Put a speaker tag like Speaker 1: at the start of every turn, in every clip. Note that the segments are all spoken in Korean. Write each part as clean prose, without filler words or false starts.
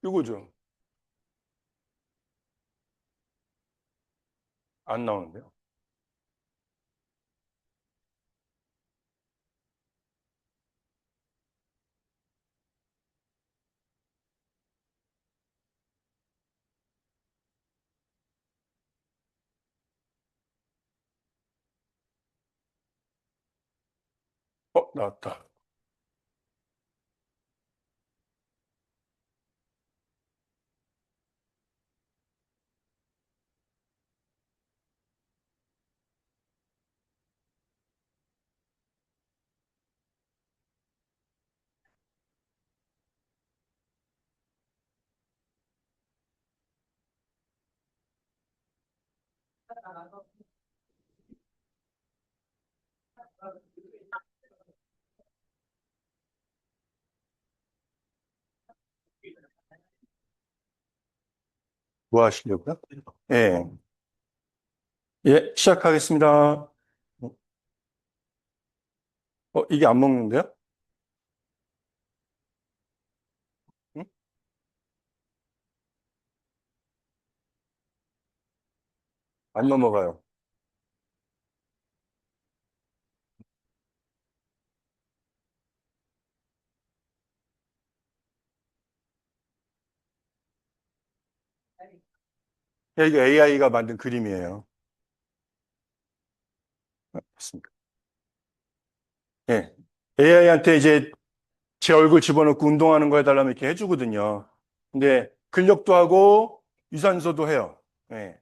Speaker 1: 이거죠. 안 나오는데요. 나왔다. 뭐 하시려고요? 예. 예, 시작하겠습니다. 이게 안 먹는데요? 응? 안 넘어가요. 예, 이게 AI가 만든 그림이에요. 맞습니다. 예. AI한테 이제 제 얼굴 집어넣고 운동하는 거 해달라면 이렇게 해주거든요. 근데 근력도 하고 유산소도 해요. 예.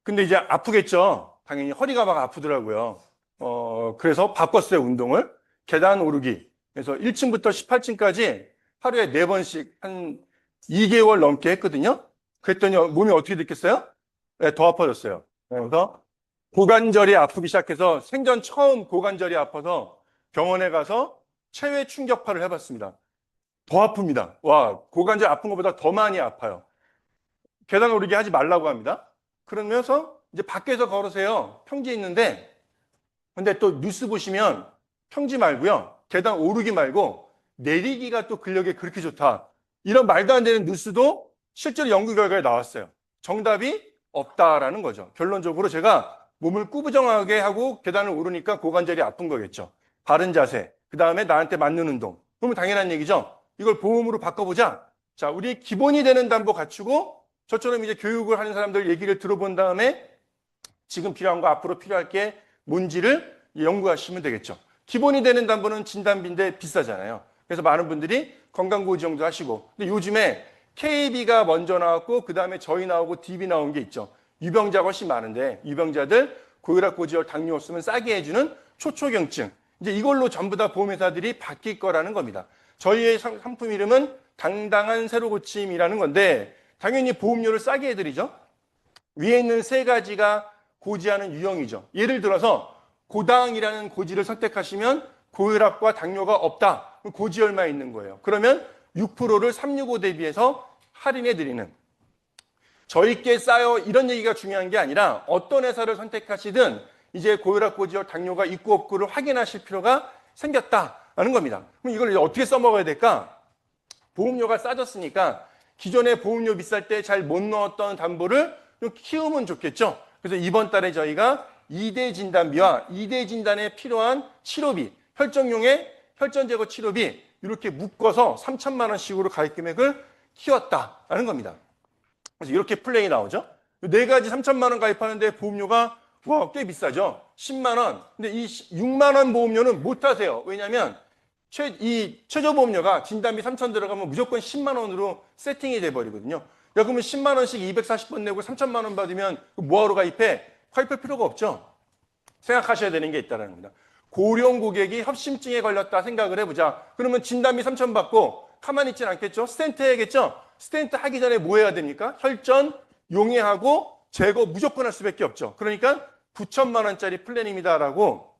Speaker 1: 근데 이제 아프겠죠. 당연히 허리가 막 아프더라고요. 그래서 바꿨어요, 운동을. 계단 오르기. 그래서 1층부터 18층까지 하루에 4번씩 한 2개월 넘게 했거든요. 그랬더니 몸이 어떻게 됐겠어요? 네, 더 아파졌어요. 그래서 고관절이 아프기 시작해서 생전 처음 고관절이 아파서 병원에 가서 체외 충격파를 해봤습니다. 더 아픕니다. 와, 고관절 아픈 것보다 더 많이 아파요. 계단 오르기 하지 말라고 합니다. 그러면서 이제 밖에서 걸으세요. 평지 있는데, 근데 또 뉴스 보시면 평지 말고요. 계단 오르기 말고 내리기가 또 근력에 그렇게 좋다. 이런 말도 안 되는 뉴스도 실제로 연구 결과에 나왔어요. 정답이 없다라는 거죠. 결론적으로 제가 몸을 꾸부정하게 하고 계단을 오르니까 고관절이 아픈 거겠죠. 바른 자세, 그 다음에 나한테 맞는 운동. 그러면 당연한 얘기죠. 이걸 보험으로 바꿔보자. 자, 우리 기본이 되는 담보 갖추고 저처럼 이제 교육을 하는 사람들 얘기를 들어본 다음에 지금 필요한 거 앞으로 필요할 게 뭔지를 연구하시면 되겠죠. 기본이 되는 담보는 진단비인데 비싸잖아요. 그래서 많은 분들이 건강보험도 하시고. 근데 요즘에 KB가 먼저 나왔고 그 다음에 저희 나오고 DB 나온 게 있죠. 유병자가 훨씬 많은데 유병자들 고혈압, 고지혈, 당뇨 없으면 싸게 해주는 초초경증. 이제 이걸로 전부 다 보험회사들이 바뀔 거라는 겁니다. 저희의 상품 이름은 당당한 새로 고침이라는 건데 당연히 보험료를 싸게 해드리죠. 위에 있는 세 가지가 고지하는 유형이죠. 예를 들어서 고당이라는 고지를 선택하시면 고혈압과 당뇨가 없다. 고지혈만 있는 거예요. 그러면 6%를 365 대비해서 할인해 드리는. 저희께 쌓여 이런 얘기가 중요한 게 아니라 어떤 회사를 선택하시든 이제 고혈압, 고지혈, 당뇨가 있고 없고를 확인하실 필요가 생겼다라는 겁니다. 그럼 이걸 어떻게 써먹어야 될까? 보험료가 싸졌으니까 기존에 보험료 비쌀 때 잘 못 넣었던 담보를 좀 키우면 좋겠죠. 그래서 이번 달에 저희가 2대 진단비와 2대 진단에 필요한 치료비, 혈전용의 혈전 제거 치료비 이렇게 묶어서 3천만 원씩으로 가입 금액을 키웠다라는 겁니다. 그래서 이렇게 플레이 나오죠. 네 가지 3천만 원 가입하는데 보험료가 와, 꽤 비싸죠. 10만 원. 근데 이 6만 원 보험료는 못 하세요. 왜냐하면 이 최저보험료가 진단비 3천 들어가면 무조건 10만 원으로 세팅이 돼버리거든요. 야, 그러면 10만 원씩 240번 내고 3천만 원 받으면 뭐하러 가입해? 가입할 필요가 없죠. 생각하셔야 되는 게 있다는 겁니다. 고령 고객이 협심증에 걸렸다 생각을 해보자. 그러면 진단비 3천 받고 가만히 있진 않겠죠? 스텐트 해야겠죠? 스텐트 하기 전에 뭐 해야 됩니까? 혈전, 용해하고 제거 무조건 할 수밖에 없죠. 그러니까 9천만 원짜리 플랜입니다라고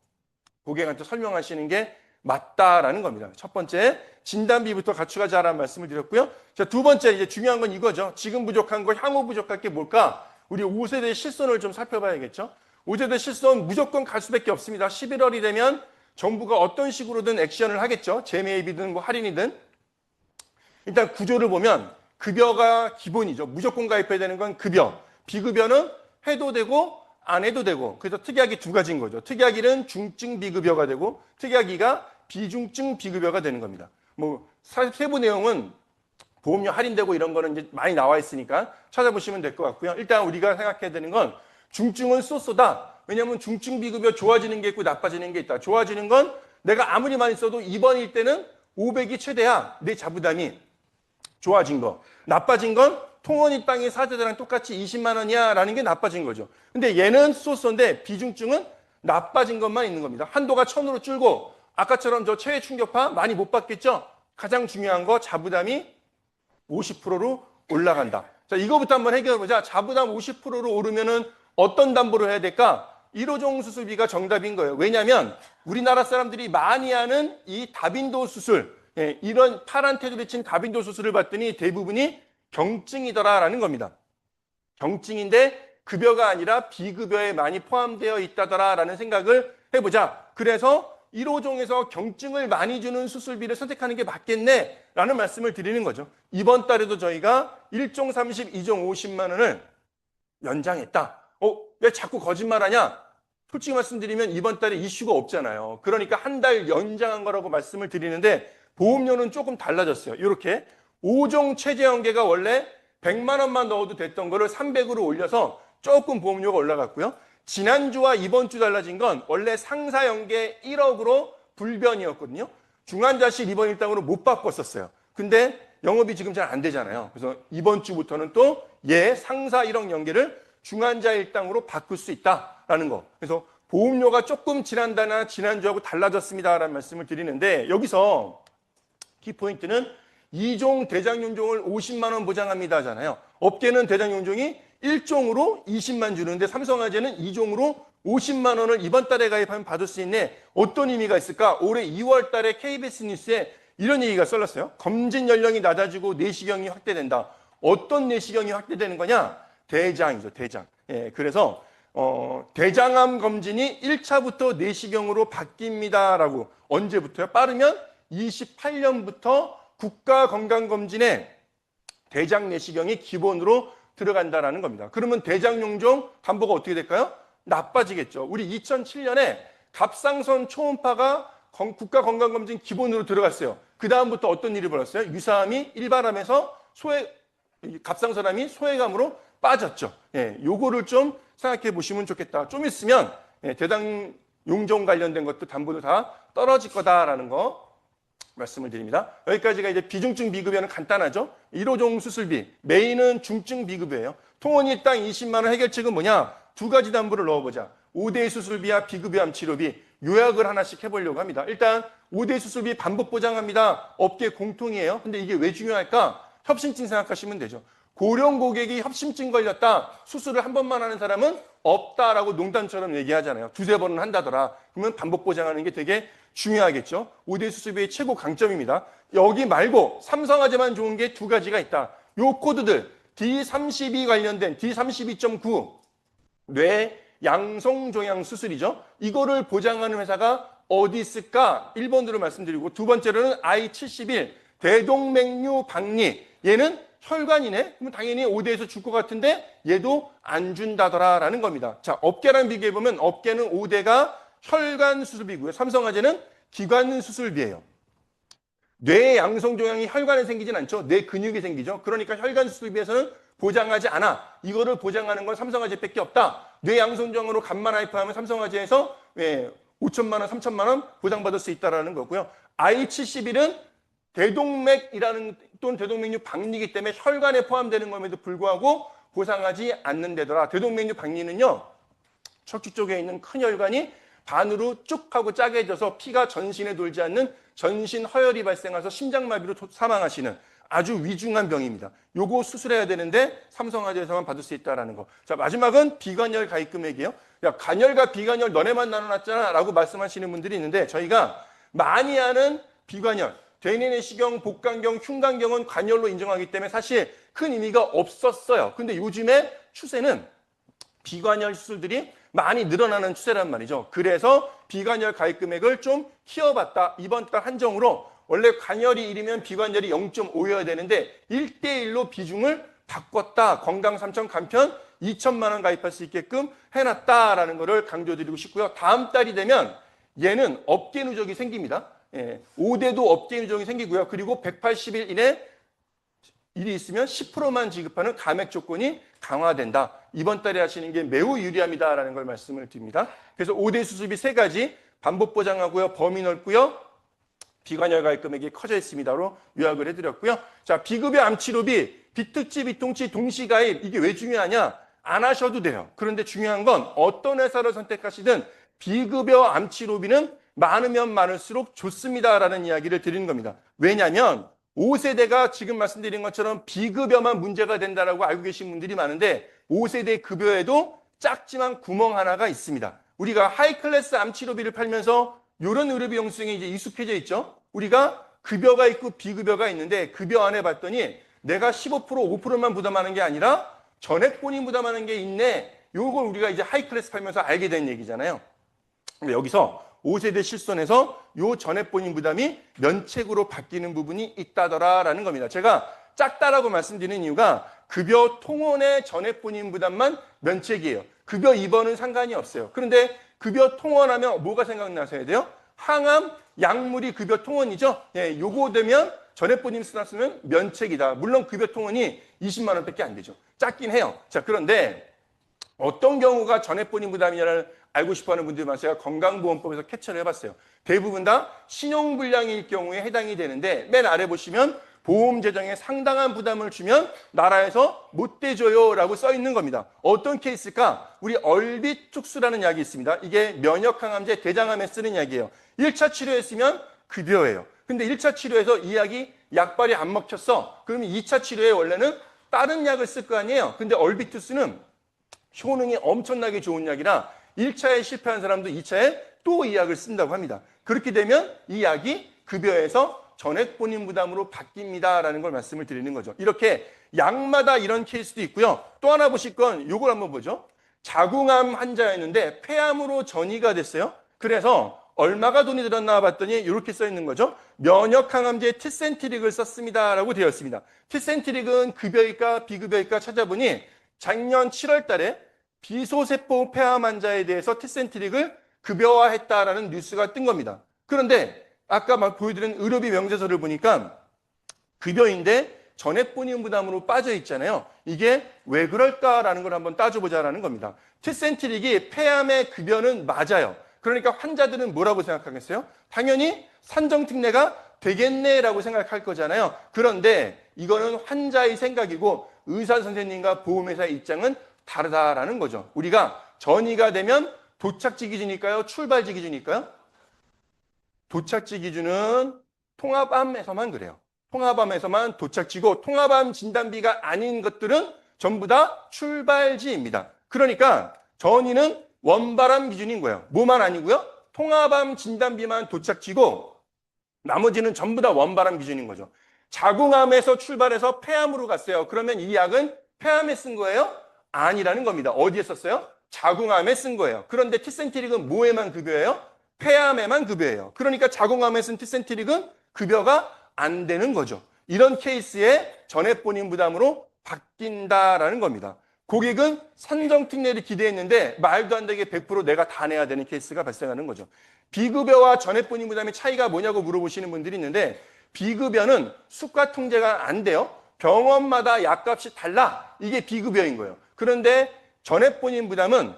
Speaker 1: 고객한테 설명하시는 게 맞다라는 겁니다. 첫 번째, 진단비부터 갖추가자라는 말씀을 드렸고요. 자, 두 번째, 이제 중요한 건 이거죠. 지금 부족한 거, 향후 부족할 게 뭘까? 우리 5세대 실손을 좀 살펴봐야겠죠. 5세대 실손 무조건 갈 수밖에 없습니다. 11월이 되면 정부가 어떤 식으로든 액션을 하겠죠. 재매입이든 뭐 할인이든. 일단 구조를 보면 급여가 기본이죠. 무조건 가입해야 되는 건 급여. 비급여는 해도 되고 안 해도 되고. 그래서 특약이 두 가지인 거죠. 특약 1은 중증 비급여가 되고 특약 2가 비중증 비급여가 되는 겁니다. 뭐 세부 내용은 보험료 할인되고 이런 거는 이제 많이 나와 있으니까 찾아보시면 될 것 같고요. 일단 우리가 생각해야 되는 건 중증은 쏘쏘다. 왜냐하면 중증 비급여 좋아지는 게 있고 나빠지는 게 있다. 좋아지는 건 내가 아무리 많이 써도 입원일 때는 500이 최대야. 내 자부담이 좋아진 거. 나빠진 건 통원 입당의 사제들랑 똑같이 20만 원이야 라는 게 나빠진 거죠. 근데 얘는 쏘쏘인데 비중증은 나빠진 것만 있는 겁니다. 한도가 1000으로 줄고 아까처럼 저 체외 충격파 많이 못 받겠죠? 가장 중요한 거 자부담이 50%로 올라간다. 자, 이거부터 한번 해결해 보자. 자부담 50%로 오르면은 어떤 담보를 해야 될까? 1호종 수술비가 정답인 거예요. 왜냐하면 우리나라 사람들이 많이 하는 이 다빈도 수술, 이런 파란 테두리 친 다빈도 수술을 봤더니 대부분이 경증이더라라는 겁니다. 경증인데 급여가 아니라 비급여에 많이 포함되어 있다더라라는 생각을 해보자. 그래서 1호종에서 경증을 많이 주는 수술비를 선택하는 게 맞겠네라는 말씀을 드리는 거죠. 이번 달에도 저희가 1종 30, 2종 50만 원을 연장했다. 왜 자꾸 거짓말하냐? 솔직히 말씀드리면 이번 달에 이슈가 없잖아요. 그러니까 한 달 연장한 거라고 말씀을 드리는데 보험료는 조금 달라졌어요. 이렇게 5종 최저연계가 원래 100만 원만 넣어도 됐던 거를 300으로 올려서 조금 보험료가 올라갔고요. 지난주와 이번 주 달라진 건 원래 상사연계 1억으로 불변이었거든요. 중환자실 입원 일당으로 못 바꿨었어요. 근데 영업이 지금 잘 안 되잖아요. 그래서 이번 주부터는 또 상사 1억 연계를 중환자 일당으로 바꿀 수 있다라는 거. 그래서 보험료가 조금 지난주하고 달라졌습니다라는 말씀을 드리는데 여기서 키포인트는 2종 대장용종을 50만 원 보장합니다 하잖아요. 업계는 대장용종이 1종으로 20만 주는데 삼성화재는 2종으로 50만 원을 이번 달에 가입하면 받을 수 있네. 어떤 의미가 있을까? 올해 2월 달에 KBS 뉴스에 이런 얘기가 썰렸어요. 검진 연령이 낮아지고 내시경이 확대된다. 어떤 내시경이 확대되는 거냐? 대장이죠, 대장. 그래서 대장암 검진이 1차부터 내시경으로 바뀝니다라고. 언제부터요? 빠르면 28년부터 국가건강검진에 대장 내시경이 기본으로 들어간다라는 겁니다. 그러면 대장용종 담보가 어떻게 될까요? 나빠지겠죠. 우리 2007년에 갑상선 초음파가 국가건강검진 기본으로 들어갔어요. 그 다음부터 어떤 일이 벌었어요? 유사암이 일발암에서 갑상선암이 소외감으로 빠졌죠. 요거를 좀 생각해 보시면 좋겠다. 좀 있으면 대장용종 관련된 것도 담보도 다 떨어질 거다라는 거 말씀을 드립니다. 여기까지가 이제 비중증 비급여는 간단하죠. 1호종 수술비, 메인은 중증 비급여예요. 통원이 딱 20만 원 해결책은 뭐냐? 두 가지 담보를 넣어보자. 5대 수술비와 비급여암 치료비 요약을 하나씩 해보려고 합니다. 일단 5대 수술비 반복 보장합니다. 업계 공통이에요. 근데 이게 왜 중요할까? 협심증 생각하시면 되죠. 고령 고객이 협심증 걸렸다. 수술을 한 번만 하는 사람은 없다라고 농담처럼 얘기하잖아요. 두세 번은 한다더라. 그러면 반복 보장하는 게 되게 중요하겠죠. 5대 수술비의 최고 강점입니다. 여기 말고 삼성화재만 좋은 게 두 가지가 있다. 요 코드들 D32 관련된 D32.9 뇌 양성종양 수술이죠. 이거를 보장하는 회사가 어디 있을까? 1번으로 말씀드리고 두 번째로는 I71 대동맥류 박리. 얘는 혈관이네. 그러면 당연히 5대에서 줄 것 같은데 얘도 안 준다더라라는 겁니다. 자, 업계랑 비교해보면 업계는 5대가 혈관 수술비고요. 삼성화재는 기관 수술비예요. 뇌 양성종양이 혈관에 생기진 않죠. 뇌 근육에 생기죠. 그러니까 혈관 수술비에서는 보장하지 않아. 이거를 보장하는 건 삼성화재밖에 없다. 뇌 양성종양으로 간만 하이프하면 삼성화재에서 5천만 원, 3천만 원 보장받을 수 있다는 거고요. I71은 대동맥이라는 또는 대동맥류 박리이기 때문에 혈관에 포함되는 것에도 불구하고 보상하지 않는다더라. 대동맥류 박리는요. 척추 쪽에 있는 큰 혈관이 반으로 쭉 하고 짜게져서 피가 전신에 돌지 않는 전신 허혈이 발생해서 심장마비로 사망하시는 아주 위중한 병입니다. 요거 수술해야 되는데 삼성화재에서만 받을 수 있다는 거. 자, 마지막은 비관열 가입 금액이에요. 야, 간열과 비관열 너네만 나눠놨잖아 라고 말씀하시는 분들이 있는데 저희가 많이 하는 비관열, 대뇌내시경, 복강경, 흉관경은 관열로 인정하기 때문에 사실 큰 의미가 없었어요. 근데 요즘에 추세는 비관열 수술들이 많이 늘어나는 추세란 말이죠. 그래서 비관열 가입 금액을 좀 키워봤다. 이번 달 한정으로 원래 관열이 1이면 비관열이 0.5여야 되는데 1대1로 비중을 바꿨다. 건강 3천 간편 2천만 원 가입할 수 있게끔 해놨다라는 것을 강조드리고 싶고요. 다음 달이 되면 얘는 업계 누적이 생깁니다. 5대도 업계 누적이 생기고요. 그리고 180일 이내 일이 있으면 10%만 지급하는 감액 조건이 강화된다. 이번 달에 하시는 게 매우 유리합니다라는 걸 말씀을 드립니다. 그래서 5대 수습이 3가지 반복 보장하고요. 범위 넓고요. 비관열 가입 금액이 커져 있습니다로 요약을 해드렸고요. 자, 비급여 암치료비, 비특치, 비통치, 동시가입 이게 왜 중요하냐? 안 하셔도 돼요. 그런데 중요한 건 어떤 회사를 선택하시든 비급여 암치료비는 많으면 많을수록 좋습니다라는 이야기를 드리는 겁니다. 왜냐하면 5세대가 지금 말씀드린 것처럼 비급여만 문제가 된다라고 알고 계신 분들이 많은데 5세대 급여에도 작지만 구멍 하나가 있습니다. 우리가 하이클래스 암치료비를 팔면서 이런 의료비 형성이 이제 익숙해져 있죠. 우리가 급여가 있고 비급여가 있는데 급여 안에 봤더니 내가 15%, 5%만 부담하는 게 아니라 전액 본인 부담하는 게 있네. 요걸 우리가 이제 하이클래스 팔면서 알게 된 얘기잖아요. 근데 여기서 5세대 실손에서 요 전액 본인 부담이 면책으로 바뀌는 부분이 있다더라라는 겁니다. 제가 작다라고 말씀드리는 이유가 급여 통원의 전액 본인 부담만 면책이에요. 급여 입원은 상관이 없어요. 그런데 급여 통원하면 뭐가 생각나셔야 돼요? 항암, 약물이 급여 통원이죠. 예, 요거 되면 전액 본인 쓰면 면책이다. 물론 급여 통원이 20만 원밖에 안 되죠. 작긴 해요. 자, 그런데 어떤 경우가 전액 본인 부담이냐를 알고 싶어하는 분들만 제가 건강보험법에서 캐치를 해봤어요. 대부분 다 신용불량일 경우에 해당이 되는데 맨 아래 보시면 보험 재정에 상당한 부담을 주면 나라에서 못 대줘요 라고 써 있는 겁니다. 어떤 케이스일까? 우리 얼비툭스라는 약이 있습니다. 이게 면역항암제 대장암에 쓰는 약이에요. 1차 치료했으면 급여예요. 근데 1차 치료에서 이 약이 약발이 안 먹혔어. 그러면 2차 치료에 원래는 다른 약을 쓸 거 아니에요. 근데 얼비투스는 효능이 엄청나게 좋은 약이라 1차에 실패한 사람도 2차에 또 이 약을 쓴다고 합니다. 그렇게 되면 이 약이 급여에서 전액 본인 부담으로 바뀝니다라는 걸 말씀을 드리는 거죠. 이렇게 약마다 이런 케이스도 있고요. 또 하나 보실 건 이걸 한번 보죠. 자궁암 환자였는데 폐암으로 전이가 됐어요. 그래서 얼마가 돈이 들었나 봤더니 이렇게 써 있는 거죠. 면역항암제 티센트릭을 썼습니다라고 되어 있습니다. 티센트릭은 급여일까 비급여일까 찾아보니 작년 7월 달에 비소세포 폐암 환자에 대해서 티센트릭을 급여화했다라는 뉴스가 뜬 겁니다. 그런데 아까 막 보여드린 의료비 명세서를 보니까 급여인데 전액 본인 부담으로 빠져 있잖아요. 이게 왜 그럴까라는 걸 한번 따져보자라는 겁니다. 티센트릭이 폐암의 급여는 맞아요. 그러니까 환자들은 뭐라고 생각하겠어요? 당연히 산정특례가 되겠네라고 생각할 거잖아요. 그런데 이거는 환자의 생각이고 의사 선생님과 보험회사의 입장은 다르다라는 거죠. 우리가 전이가 되면 도착지 기준일까요? 출발지 기준일까요? 도착지 기준은 통합암에서만 그래요. 통합암에서만 도착지고 통합암 진단비가 아닌 것들은 전부 다 출발지입니다. 그러니까 전이는 원바람 기준인 거예요. 뭐만 아니고요. 통합암 진단비만 도착지고 나머지는 전부 다 원바람 기준인 거죠. 자궁암에서 출발해서 폐암으로 갔어요. 그러면 이 약은 폐암에 쓴 거예요? 아니라는 겁니다. 어디에 썼어요? 자궁암에 쓴 거예요. 그런데 티센트릭은 뭐에만 급여예요? 폐암에만 급여예요. 그러니까 자궁암에 쓴 티센트릭은 급여가 안 되는 거죠. 이런 케이스에 전액 본인 부담으로 바뀐다라는 겁니다. 고객은 산정특례를 기대했는데 말도 안 되게 100% 내가 다 내야 되는 케이스가 발생하는 거죠. 비급여와 전액 본인 부담의 차이가 뭐냐고 물어보시는 분들이 있는데 비급여는 수가 통제가 안 돼요. 병원마다 약값이 달라. 이게 비급여인 거예요. 그런데 전액 본인 부담은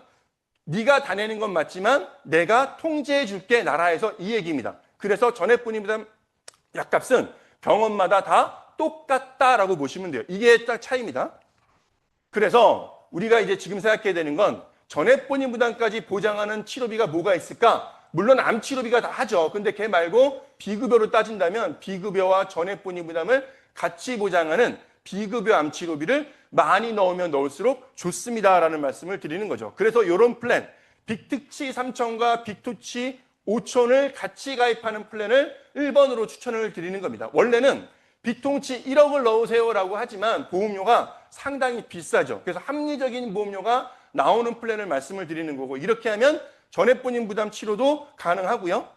Speaker 1: 네가 다 내는 건 맞지만 내가 통제해 줄게 나라에서 이 얘기입니다. 그래서 전액 본인 부담 약값은 병원마다 다 똑같다라고 보시면 돼요. 이게 딱 차이입니다. 그래서 우리가 이제 지금 생각해야 되는 건 전액 본인 부담까지 보장하는 치료비가 뭐가 있을까? 물론 암 치료비가 다 하죠. 근데 걔 말고 비급여로 따진다면 비급여와 전액 본인 부담을 같이 보장하는 비급여 암 치료비를 많이 넣으면 넣을수록 좋습니다라는 말씀을 드리는 거죠. 그래서 이런 플랜, 빅특치 3천과 빅투치 5천을 같이 가입하는 플랜을 1번으로 추천을 드리는 겁니다. 원래는 빅통치 1억을 넣으세요라고 하지만 보험료가 상당히 비싸죠. 그래서 합리적인 보험료가 나오는 플랜을 말씀을 드리는 거고 이렇게 하면 전액 본인 부담 치료도 가능하고요.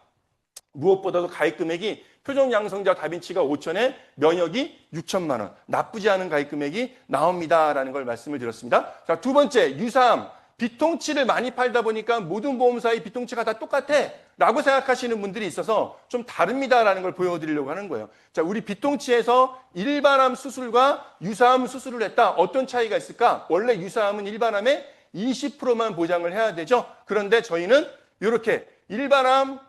Speaker 1: 무엇보다도 가입 금액이 표정 양성자 다빈치가 5천에 면역이 6천만 원. 나쁘지 않은 가입 금액이 나옵니다라는 걸 말씀을 드렸습니다. 자, 두 번째, 유사암. 비통치를 많이 팔다 보니까 모든 보험사의 비통치가 다 똑같아 라고 생각하시는 분들이 있어서 좀 다릅니다라는 걸 보여드리려고 하는 거예요. 자, 우리 비통치에서 일반암 수술과 유사암 수술을 했다. 어떤 차이가 있을까? 원래 유사암은 일반암의 20%만 보장을 해야 되죠. 그런데 저희는 이렇게 일반암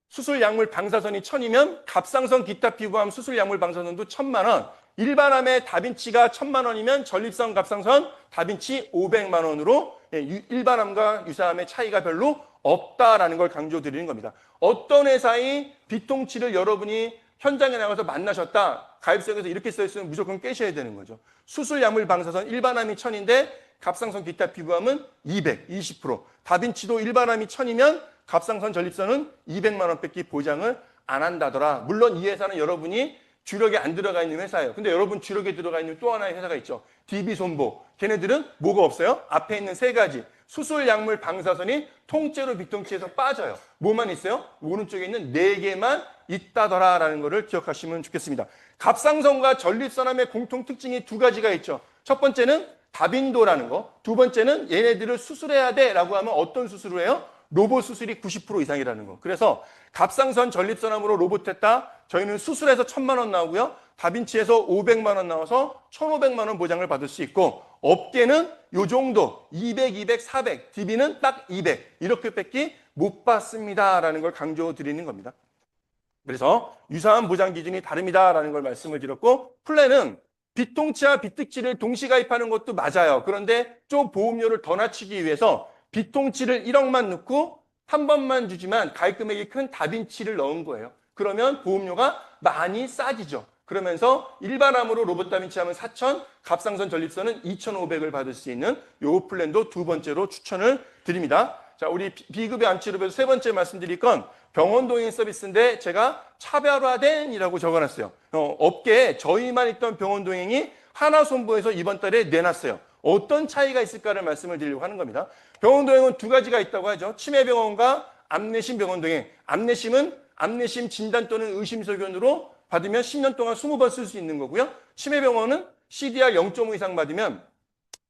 Speaker 1: 수술 약물 방사선이 1,000이면 갑상선 기타 피부암 수술 약물 방사선도 1,000만 원. 일반암의 다빈치가 1,000만 원이면 전립선 갑상선 다빈치 500만 원으로 일반암과 유사암의 차이가 별로 없다라는 걸 강조드리는 겁니다. 어떤 회사의 비통치를 여러분이 현장에 나가서 만나셨다. 가입서에서 이렇게 써있으면 무조건 깨셔야 되는 거죠. 수술 약물 방사선 일반암이 1,000인데 갑상선 기타 피부암은 200, 20%. 다빈치도 일반암이 1,000이면 갑상선 전립선은 200만 원밖에 보장을 안 한다더라. 물론 이 회사는 여러분이 주력에 안 들어가 있는 회사예요. 근데 여러분 주력에 들어가 있는 또 하나의 회사가 있죠. DB손보. 걔네들은 뭐가 없어요? 앞에 있는 세 가지. 수술 약물 방사선이 통째로 비통치에서 빠져요. 뭐만 있어요? 오른쪽에 있는 네 개만 있다더라라는 거를 기억하시면 좋겠습니다. 갑상선과 전립선암의 공통 특징이 두 가지가 있죠. 첫 번째는 다빈도라는 거. 두 번째는 얘네들을 수술해야 돼라고 하면 어떤 수술을 해요? 로봇 수술이 90% 이상이라는 거. 그래서 갑상선 전립선암으로 로봇 했다. 저희는 수술해서 1,000만 원 나오고요. 다빈치에서 500만 원 나와서 1,500만 원 보장을 받을 수 있고 업계는 요 정도 200, 200, 400, DB는 딱 200 이렇게밖에 못 받습니다라는 걸 강조드리는 겁니다. 그래서 유사암 보장 기준이 다릅니다라는 걸 말씀을 드렸고 플랜은 비통치와 비특치를 동시 가입하는 것도 맞아요. 그런데 좀 보험료를 더 낮추기 위해서 비통치를 1억만 넣고 한 번만 주지만 가입 금액이 큰 다빈치를 넣은 거예요. 그러면 보험료가 많이 싸지죠. 그러면서 일반암으로 로봇 다빈치 하면 4,000, 갑상선 전립선은 2,500을 받을 수 있는 요 플랜도 두 번째로 추천을 드립니다. 자, 우리 비급여 암 치료비에서 세 번째 말씀드릴 건 병원 동행 서비스인데 제가 차별화된이라고 적어놨어요. 업계에 저희만 있던 병원 동행이 하나손보에서 이번 달에 내놨어요. 어떤 차이가 있을까를 말씀을 드리려고 하는 겁니다. 병원 동행은 두 가지가 있다고 하죠. 치매병원과 암내심 병원 동행. 암내심은 암내심 진단 또는 의심소견으로 받으면 10년 동안 20번 쓸 수 있는 거고요. 치매병원은 CDR 0.5 이상 받으면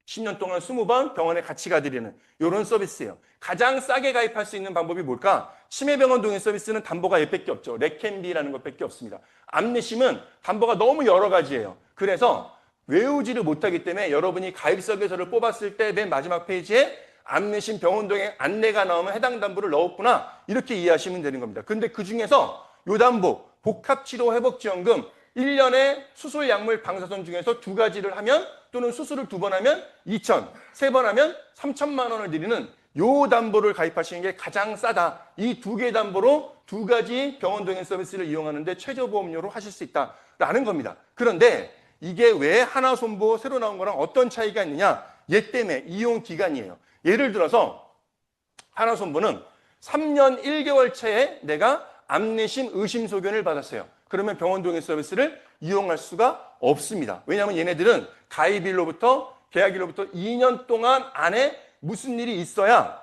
Speaker 1: 10년 동안 20번 병원에 같이 가드리는 이런 서비스예요. 가장 싸게 가입할 수 있는 방법이 뭘까? 치매병원 동행 서비스는 담보가 얘밖에 없죠. 레캠비라는 것밖에 없습니다. 암내심은 담보가 너무 여러 가지예요. 그래서 외우지를 못하기 때문에 여러분이 가입서계서를 뽑았을 때 맨 마지막 페이지에 암내심 병원 동행 안내가 나오면 해당 담보를 넣었구나 이렇게 이해하시면 되는 겁니다. 근데 그중에서 요 담보 복합치료회복지원금 1년에 수술 약물 방사선 중에서 두 가지를 하면 또는 수술을 2번 하면 2천, 3번 하면 3천만 원을 드리는 요 담보를 가입하시는 게 가장 싸다. 이 두 개 담보로 두 가지 병원 동행 서비스를 이용하는데 최저보험료로 하실 수 있다라는 겁니다. 그런데 이게 왜 하나손보 새로 나온 거랑 어떤 차이가 있느냐? 얘 때문에 이용 기간이에요. 예를 들어서 하나손보는 3년 1개월 차에 내가 암내심 의심소견을 받았어요. 그러면 병원 동행 서비스를 이용할 수가 없습니다. 왜냐하면 얘네들은 가입일로부터 계약일로부터 2년 동안 안에 무슨 일이 있어야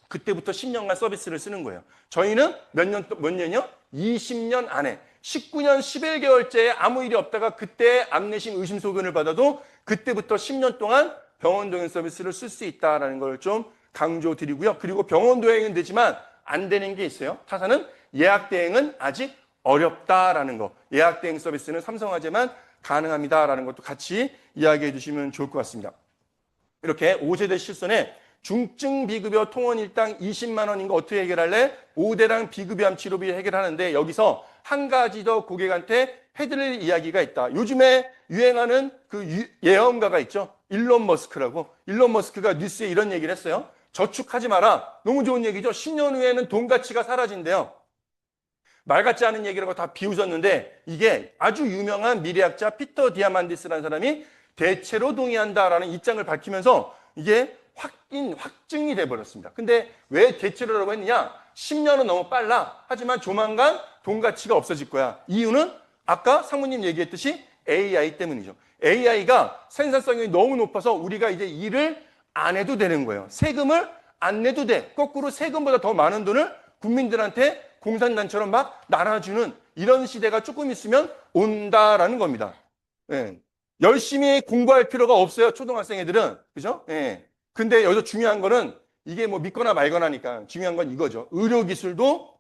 Speaker 1: 그때부터 10년간 서비스를 쓰는 거예요. 저희는 몇 년이요? 20년 안에 19년 11개월째에 아무 일이 없다가 그때 암내심 의심소견을 받아도 그때부터 10년 동안 병원 동행 서비스를 쓸 수 있다는 걸 좀 강조드리고요. 그리고 병원 동행은 되지만 안 되는 게 있어요. 타사는 예약 대행은 아직 어렵다라는 거. 예약 대행 서비스는 삼성화재만 가능합니다라는 것도 같이 이야기해 주시면 좋을 것 같습니다. 이렇게 5세대 실손에 중증 비급여 통원 일당 20만 원인 거 어떻게 해결할래? 5대랑 비급여암 치료비 해결하는데 여기서 한 가지 더 고객한테 해드릴 이야기가 있다. 요즘에 유행하는 그 예언가가 있죠. 일론 머스크라고. 일론 머스크가 뉴스에 이런 얘기를 했어요. 저축하지 마라. 너무 좋은 얘기죠. 10년 후에는 돈 가치가 사라진대요. 말 같지 않은 얘기라고 다 비웃었는데 이게 아주 유명한 미래학자 피터 디아만디스라는 사람이 대체로 동의한다라는 입장을 밝히면서 이게 확증이 돼버렸습니다. 근데 왜 대체로라고 했느냐? 10년은 너무 빨라. 하지만 조만간 돈 가치가 없어질 거야. 이유는 아까 상무님 얘기했듯이 AI 때문이죠. AI가 생산성이 너무 높아서 우리가 이제 일을 안 해도 되는 거예요. 세금을 안 내도 돼. 거꾸로 세금보다 더 많은 돈을 국민들한테 공산당처럼 막 나눠주는 이런 시대가 조금 있으면 온다라는 겁니다. 예. 열심히 공부할 필요가 없어요. 초등학생 애들은. 그죠? 예. 근데 여기서 중요한 거는 이게 뭐 믿거나 말거나니까 중요한 건 이거죠. 의료기술도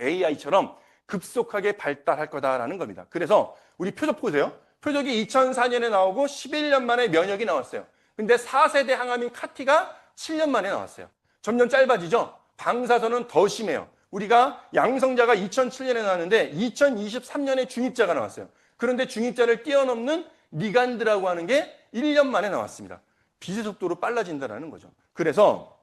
Speaker 1: AI처럼 급속하게 발달할 거다라는 겁니다. 그래서 우리 표적 보세요. 표적이 2004년에 나오고 11년 만에 면역이 나왔어요. 근데 4세대 항암인 카티가 7년 만에 나왔어요. 점점 짧아지죠? 방사선은 더 심해요. 우리가 양성자가 2007년에 나왔는데 2023년에 중입자가 나왔어요. 그런데 중입자를 뛰어넘는 리간드라고 하는 게 1년 만에 나왔습니다. 빛의 속도로 빨라진다는 거죠. 그래서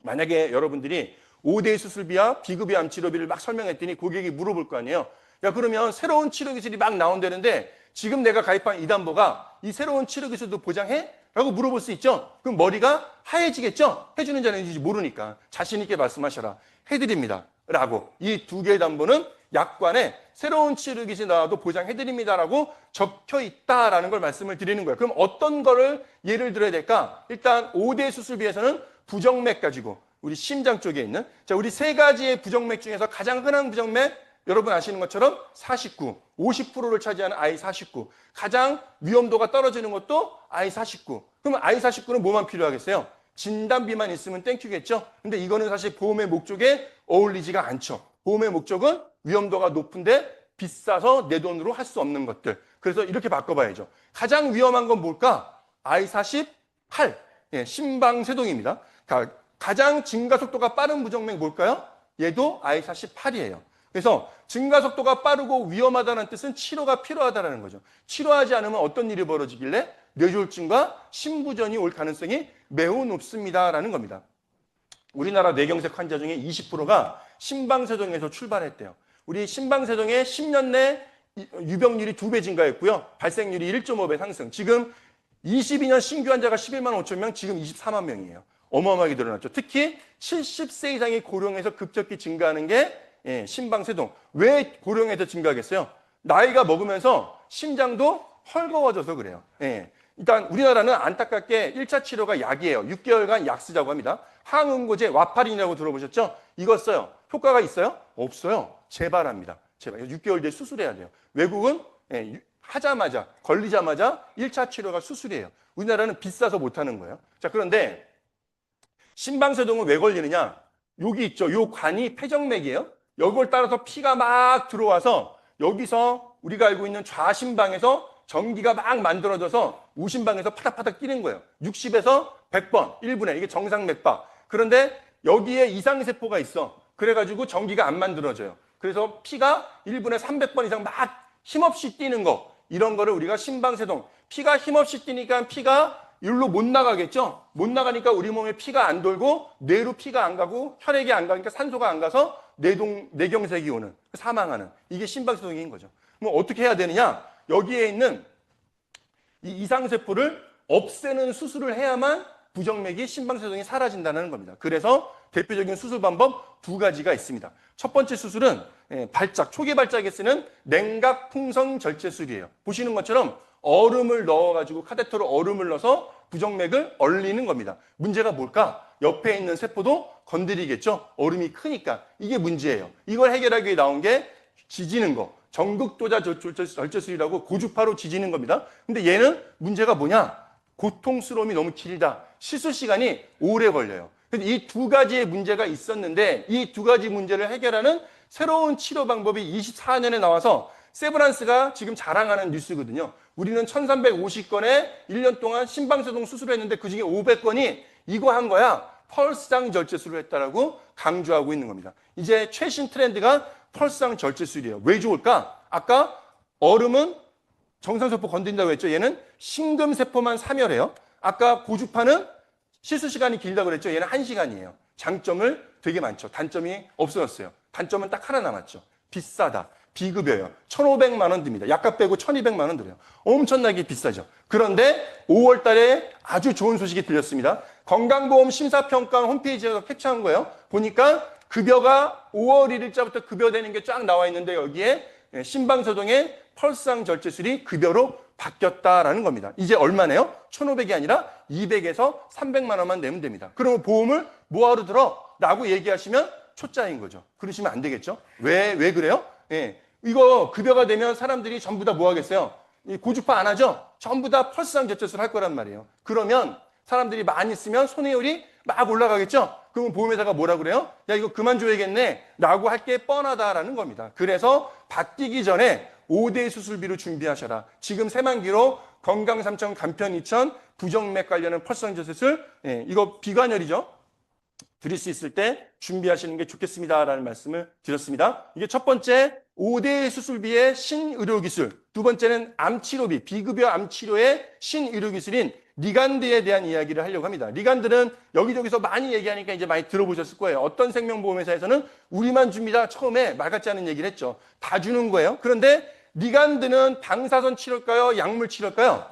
Speaker 1: 만약에 여러분들이 5대 수술비와 비급여 암 치료비를 막 설명했더니 고객이 물어볼 거 아니에요. 야, 그러면 새로운 치료 기술이 막 나온다는데 지금 내가 가입한 이담보가 이 새로운 치료 기술도 보장해? 라고 물어볼 수 있죠. 그럼 머리가 하얘지겠죠. 해주는지 안 해주는지 모르니까 자신 있게 말씀하셔라. 해드립니다. 라고 이 두 개의 담보는 약관에 새로운 치료 기술이 나와도 보장해드립니다라고 적혀 있다라는 걸 말씀을 드리는 거예요. 그럼 어떤 거를 예를 들어야 될까? 일단 5대 수술비에서는 부정맥 가지고 우리 심장 쪽에 있는 자 우리 세 가지의 부정맥 중에서 가장 흔한 부정맥 여러분 아시는 것처럼 49, 50%를 차지하는 I49 가장 위험도가 떨어지는 것도 I49 그러면 I49는 뭐만 필요하겠어요? 진단비만 있으면 땡큐겠죠? 근데 이거는 사실 보험의 목적에 어울리지가 않죠. 보험의 목적은 위험도가 높은데 비싸서 내 돈으로 할 수 없는 것들. 그래서 이렇게 바꿔봐야죠. 가장 위험한 건 뭘까? I48, 예, 심방세동입니다. 가장 증가속도가 빠른 부정맥 뭘까요? 얘도 I48이에요. 그래서 증가속도가 빠르고 위험하다는 뜻은 치료가 필요하다는 거죠. 치료하지 않으면 어떤 일이 벌어지길래 뇌졸중과 심부전이 올 가능성이 매우 높습니다라는 겁니다. 우리나라 뇌경색 환자 중에 20%가 심방세동에서 출발했대요. 우리 심방세동에 10년 내 유병률이 2배 증가했고요. 발생률이 1.5배 상승. 지금 22년 신규 환자가 11만 5천 명, 지금 24만 명이에요. 어마어마하게 늘어났죠. 특히 70세 이상의 고령에서 급격히 증가하는 게 심방세동. 왜 고령에서 증가하겠어요? 나이가 먹으면서 심장도 헐거워져서 그래요. 일단 우리나라는 안타깝게 1차 치료가 약이에요. 6개월간 약 쓰자고 합니다. 항응고제 와파린이라고 들어보셨죠? 이거 써요. 효과가 있어요? 없어요. 재발합니다. 재발. 6개월 뒤에 수술해야 돼요. 외국은 하자마자 걸리자마자 1차 치료가 수술이에요. 우리나라는 비싸서 못하는 거예요. 자, 그런데 심방세동은 왜 걸리느냐? 여기 있죠. 요 관이 폐정맥이에요. 이걸 따라서 피가 막 들어와서 여기서 우리가 알고 있는 좌심방에서 전기가 막 만들어져서 우심방에서 파닥파닥 뛰는 거예요. 60에서 100번, 1분에 이게 정상 맥박. 그런데 여기에 이상세포가 있어. 그래가지고 전기가 안 만들어져요. 그래서 피가 1분에 300번 이상 막 힘없이 뛰는 거. 이런 거를 우리가 심방세동. 피가 힘없이 뛰니까 피가 일로 못 나가겠죠? 못 나가니까 우리 몸에 피가 안 돌고 뇌로 피가 안 가고 혈액이 안 가니까 산소가 안 가서 뇌경색이 오는, 사망하는. 이게 심방세동인 거죠. 그럼 어떻게 해야 되느냐? 여기에 있는 이 이상세포를 없애는 수술을 해야만 부정맥이 심방세동이 사라진다는 겁니다. 그래서 대표적인 수술 방법 2가지가 있습니다. 첫 번째 수술은 발작, 초기 발작에 쓰는 냉각 풍선 절제술이에요. 보시는 것처럼 얼음을 넣어가지고 카테터로 얼음을 넣어서 부정맥을 얼리는 겁니다. 문제가 뭘까? 옆에 있는 세포도 건드리겠죠? 얼음이 크니까. 이게 문제예요. 이걸 해결하기 위해 나온 게 지지는 거. 전극도자 절제술이라고 고주파로 지지는 겁니다. 근데 얘는 문제가 뭐냐? 고통스러움이 너무 길다. 시술 시간이 오래 걸려요. 이 2가지의 문제가 있었는데 이 2가지 문제를 해결하는 새로운 치료 방법이 24년에 나와서 세브란스가 지금 자랑하는 뉴스거든요. 우리는 1350건에 1년 동안 심방세동 수술을 했는데 그중에 500건이 이거 한 거야. 펄스장 절제술을 했다라고 강조하고 있는 겁니다. 이제 최신 트렌드가 펄스장 절제술이에요. 왜 좋을까? 아까 얼음은 정상세포 건드린다고 했죠. 얘는 심금세포만 사멸해요. 아까 고주파는 시술 시간이 길다고 그랬죠. 얘는 1시간이에요. 장점을 되게 많죠. 단점이 없어졌어요. 단점은 딱 하나 남았죠. 비싸다. 비급여요. 1,500만 원 듭니다. 약값 빼고 1,200만 원 들어요. 엄청나게 비싸죠. 그런데 5월 달에 아주 좋은 소식이 들렸습니다. 건강보험 심사평가 홈페이지에서 캡처한 거예요. 보니까 급여가 5월 1일자부터 급여되는 게 쫙 나와 있는데 여기에 심방세동의 펄스장 절제술이 급여로 바뀌었다라는 겁니다. 이제 얼마네요? 1,500이 아니라 200에서 300만 원만 내면 됩니다. 그러면 보험을 뭐하러 들어? 라고 얘기하시면 초짜인 거죠. 그러시면 안 되겠죠? 왜 그래요? 예. 이거 급여가 되면 사람들이 전부 다 뭐 하겠어요? 고주파 안 하죠? 전부 다 펄스상 저체수를 할 거란 말이에요. 그러면 사람들이 많이 쓰면 손해율이 막 올라가겠죠? 그러면 보험회사가 뭐라 그래요? 야, 이거 그만 줘야겠네. 라고 할 게 뻔하다라는 겁니다. 그래서 바뀌기 전에 5대 수술비로 준비하셔라. 지금 새만기로 건강 3천, 간편 2천, 부정맥 관련한 펄스상 저체술, 예, 이거 비관혈이죠? 드릴 수 있을 때 준비하시는 게 좋겠습니다라는 말씀을 드렸습니다. 이게 첫 번째 5대 수술비의 신의료기술, 두 번째는 암치료비, 비급여 암치료의 신의료기술인 리간드에 대한 이야기를 하려고 합니다. 리간드는 여기저기서 많이 얘기하니까 이제 많이 들어보셨을 거예요. 어떤 생명보험회사에서는 우리만 줍니다. 처음에 말 같지 않은 얘기를 했죠. 다 주는 거예요. 그런데 리간드는 방사선 치료일까요? 약물 치료일까요?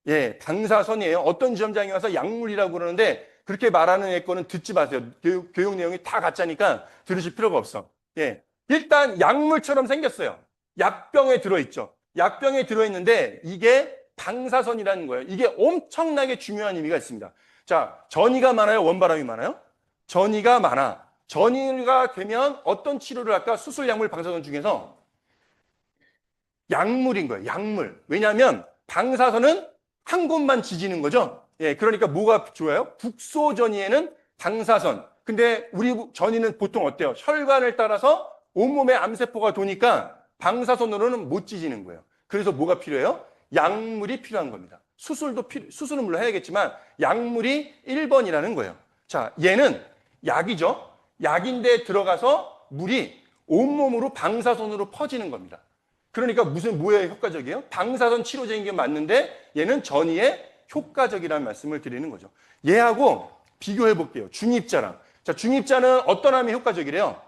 Speaker 1: 예, 방사선이에요. 어떤 지점장이 와서 약물이라고 그러는데 그렇게 말하는 애 거는 듣지 마세요. 교육 내용이 다 가짜니까 들으실 필요가 없어. 예. 일단 약물처럼 생겼어요. 약병에 들어있죠. 약병에 들어있는데 이게 방사선이라는 거예요. 이게 엄청나게 중요한 의미가 있습니다. 자, 전이가 많아요? 원바람이 많아요? 전이가 많아. 전이가 되면 어떤 치료를 할까? 수술, 약물, 방사선 중에서 약물인 거예요. 약물. 왜냐하면 방사선은 한 곳만 지지는 거죠. 예, 그러니까 뭐가 좋아요? 국소전이에는 방사선. 근데 우리 전이는 보통 어때요? 혈관을 따라서 온몸에 암세포가 도니까 방사선으로는 못 지지는 거예요. 그래서 뭐가 필요해요? 약물이 필요한 겁니다. 수술은 물론 해야겠지만 약물이 1번이라는 거예요. 자, 얘는 약이죠. 약인데 들어가서 물이 온몸으로 방사선으로 퍼지는 겁니다. 그러니까 뭐에 효과적이에요? 방사선 치료제인 게 맞는데 얘는 전이에 효과적이라는 말씀을 드리는 거죠. 얘하고 비교해 볼게요. 중입자랑. 자, 중입자는 어떤 암에 효과적이래요?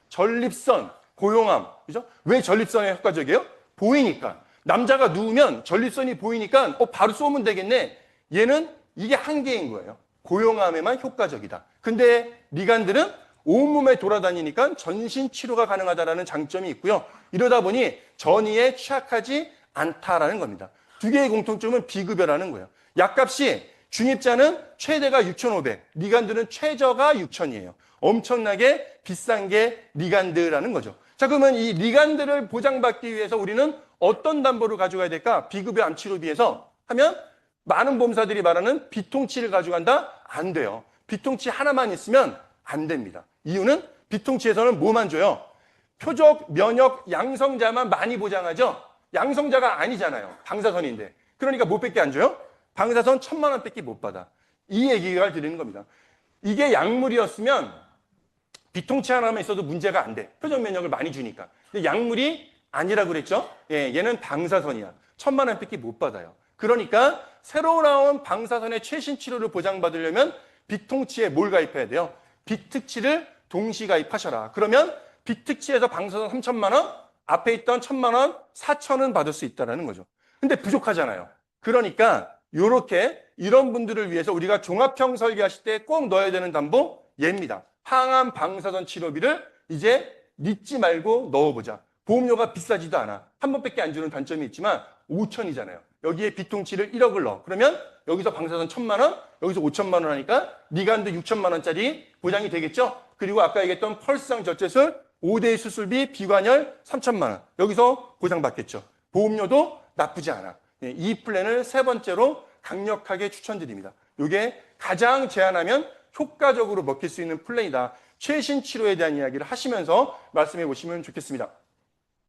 Speaker 1: 전립선, 고용암. 그죠? 왜 전립선에 효과적이에요? 보이니까. 남자가 누우면 전립선이 보이니까 바로 쏘면 되겠네. 얘는 이게 한계인 거예요. 고용암에만 효과적이다. 근데 리간들은 온몸에 돌아다니니까 전신 치료가 가능하다는 장점이 있고요. 이러다 보니 전이에 취약하지 않다라는 겁니다. 두 개의 공통점은 비급여라는 거예요. 약값이 중입자는 최대가 6,500, 리간드는 최저가 6,000이에요. 엄청나게 비싼 게 리간드라는 거죠. 자, 그러면 이 리간드를 보장받기 위해서 우리는 어떤 담보를 가져가야 될까? 비급여 암치료비에서 하면 많은 보험사들이 말하는 비통치를 가져간다? 안 돼요. 비통치 하나만 있으면 안 됩니다. 이유는 비통치에서는 뭐만 줘요? 표적, 면역, 양성자만 많이 보장하죠? 양성자가 아니잖아요. 방사선인데. 그러니까 뭐 밖에 안 줘요? 방사선 1,000만 원 밖에 못 받아. 이 얘기를 드리는 겁니다. 이게 약물이었으면 비통치 하나만 있어도 문제가 안 돼. 표적 면역을 많이 주니까. 근데 약물이 아니라고 그랬죠? 예, 얘는 방사선이야. 1,000만 원 밖에 못 받아요. 그러니까 새로 나온 방사선의 최신 치료를 보장받으려면 비통치에 뭘 가입해야 돼요? 비특치를 동시 가입하셔라. 그러면 비특치에서 방사선 3,000만 원, 앞에 있던 1,000만 원, 4,000은 받을 수 있다는 거죠. 근데 부족하잖아요. 그러니까 이런 분들을 위해서 우리가 종합형 설계하실 때 꼭 넣어야 되는 담보 얘입니다. 항암 방사선 치료비를 이제 잊지 말고 넣어보자. 보험료가 비싸지도 않아. 한 번밖에 안 주는 단점이 있지만 5천이잖아요. 여기에 비통치를 1억을 넣어. 그러면 여기서 방사선 1,000만 원, 여기서 5천만 원 하니까 리간드 6천만 원짜리 보장이 되겠죠? 그리고 아까 얘기했던 펄스상 저체술 5대 수술비 비관혈 3천만 원. 여기서 보장받겠죠. 보험료도 나쁘지 않아. 이 플랜을 세 번째로 강력하게 추천드립니다. 이게 가장 제한하면 효과적으로 먹힐 수 있는 플랜이다. 최신 치료에 대한 이야기를 하시면서 말씀해 보시면 좋겠습니다.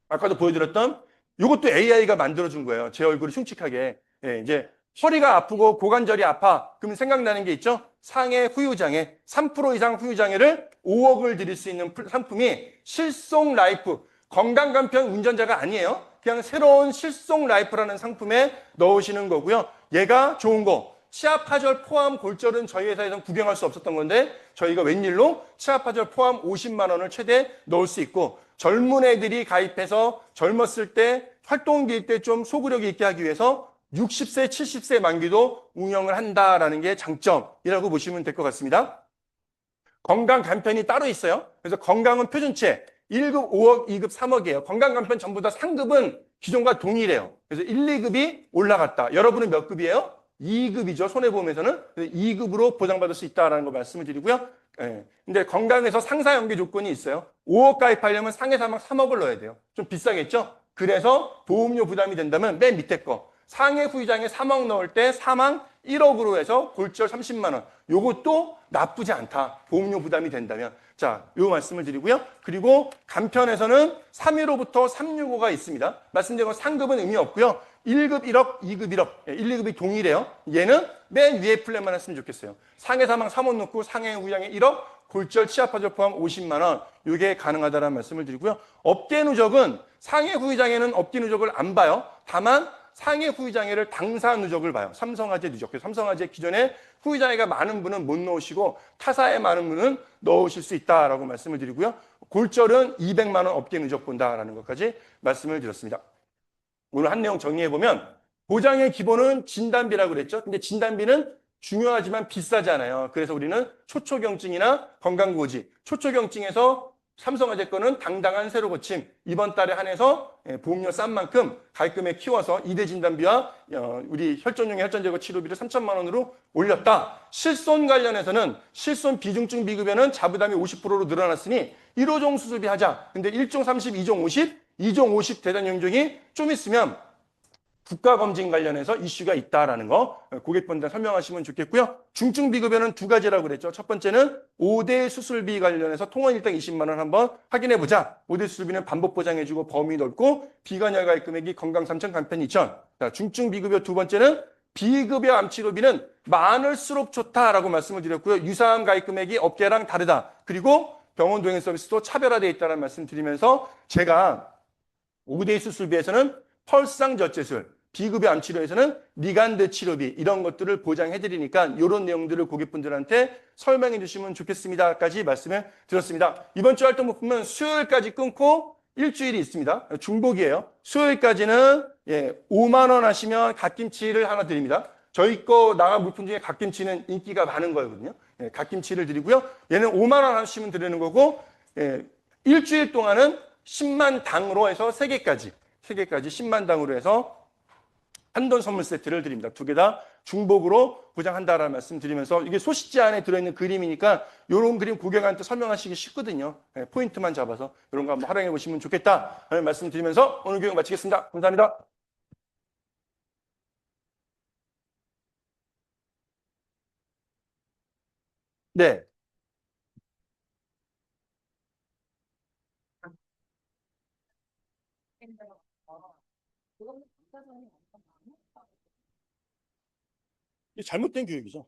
Speaker 1: 아까도 보여드렸던 이것도 AI가 만들어준 거예요. 제 얼굴을 흉측하게. 예, 이제 허리가 아프고 고관절이 아파. 그럼 생각나는 게 있죠? 상해 후유장애. 3% 이상 후유장애를 5억을 드릴 수 있는 상품이 실속 라이프. 건강간편 운전자가 아니에요. 그냥 새로운 실속 라이프라는 상품에 넣으시는 거고요. 얘가 좋은 거. 치아파절 포함 골절은 저희 회사에서는 구경할 수 없었던 건데 저희가 웬일로 치아파절 포함 50만 원을 최대 넣을 수 있고 젊은 애들이 가입해서 젊었을 때 활동기일 때 좀 소구력이 있게 하기 위해서 60세, 70세 만기도 운영을 한다라는 게 장점이라고 보시면 될 것 같습니다. 건강 간편이 따로 있어요. 그래서 건강은 표준체 1급 5억, 2급 3억이에요. 건강 간편 전부 다 상급은 기존과 동일해요. 그래서 1, 2급이 올라갔다. 여러분은 몇 급이에요? 2급이죠. 손해보험에서는 2급으로 보장받을 수 있다는 거 말씀을 드리고요. 예. 근데 건강에서 상사 연계 조건이 있어요. 5억 가입하려면 상해 사망 3억을 넣어야 돼요. 좀 비싸겠죠? 그래서 보험료 부담이 된다면 맨 밑에 거. 상해 후유장에 3억 넣을 때 사망 1억으로 해서 골절 30만 원. 요것도 나쁘지 않다. 보험료 부담이 된다면. 자, 요 말씀을 드리고요. 그리고 간편에서는 315부터 365가 있습니다. 말씀드린 건 상급은 의미 없고요. 1급 1억, 2급 1억. 1, 2급이 동일해요. 얘는 맨 위에 플랜만 했으면 좋겠어요. 상해 사망 3억 넣고 상해 후유장에 1억, 골절 치아파절 포함 50만 원. 이게 가능하다는 말씀을 드리고요. 업계 누적은 상해 후유장애는 업계 누적을 안 봐요. 다만 상해 후유장애를 당사 누적을 봐요. 삼성화재 누적. 그래서 삼성화재 기존에 후유장애가 많은 분은 못 넣으시고 타사에 많은 분은 넣으실 수 있다라고 말씀을 드리고요. 골절은 200만 원 업계 누적 본다라는 것까지 말씀을 드렸습니다. 오늘 한 내용 정리해보면 보장의 기본은 진단비라고 그랬죠. 근데 진단비는 중요하지만 비싸잖아요. 그래서 우리는 초초경증이나 건강고지, 초초경증에서 삼성화재 거는 당당한 새로 고침, 이번 달에 한해서 보험료 싼 만큼 가입금에 키워서 2대 진단비와 우리 혈전용의 혈전제거 치료비를 3천만 원으로 올렸다. 실손 관련해서는 실손 비중증 비급여는 자부담이 50%로 늘어났으니 1호종 수술비 하자. 근데 1종 30, 2종 50, 2종 50 대단 영종이 좀 있으면 국가검진 관련해서 이슈가 있다라는 거 고객분들 설명하시면 좋겠고요. 중증 비급여는 두 가지라고 그랬죠. 첫 번째는 5대 수술비 관련해서 통원 일당 20만 원 한번 확인해 보자. 5대 수술비는 반복 보장해주고 범위 넓고 비관여 가입 금액이 건강 3천 간편 2천. 자, 중증 비급여 두 번째는 비급여 암치료비는 많을수록 좋다라고 말씀을 드렸고요. 유사암 가입 금액이 업계랑 다르다. 그리고 병원 동행 서비스도 차별화되어 있다는 말씀 드리면서 제가 5대 수술비에서는 펄상저체술, 비급여 암치료에서는 리간드 치료비 이런 것들을 보장해드리니까 이런 내용들을 고객분들한테 설명해 주시면 좋겠습니다까지 말씀을 드렸습니다. 이번 주 활동부품은 수요일까지 끊고 일주일이 있습니다. 중복이에요. 수요일까지는 5만 원 하시면 갓김치를 하나 드립니다. 저희 거 나간 물품 중에 갓김치는 인기가 많은 거거든요. 갓김치를 드리고요. 얘는 5만 원 하시면 드리는 거고 일주일 동안은 10만 당으로 해서 3개까지 10만 당으로 해서 한돈 선물 세트를 드립니다. 두 개 다 중복으로 보장한다라는 말씀 드리면서 이게 소식지 안에 들어있는 그림이니까 이런 그림 고객한테 설명하시기 쉽거든요. 포인트만 잡아서 이런 거 한번 활용해 보시면 좋겠다라는 말씀 드리면서 오늘 교육 마치겠습니다. 감사합니다. 네. 이게 잘못된 교육이죠.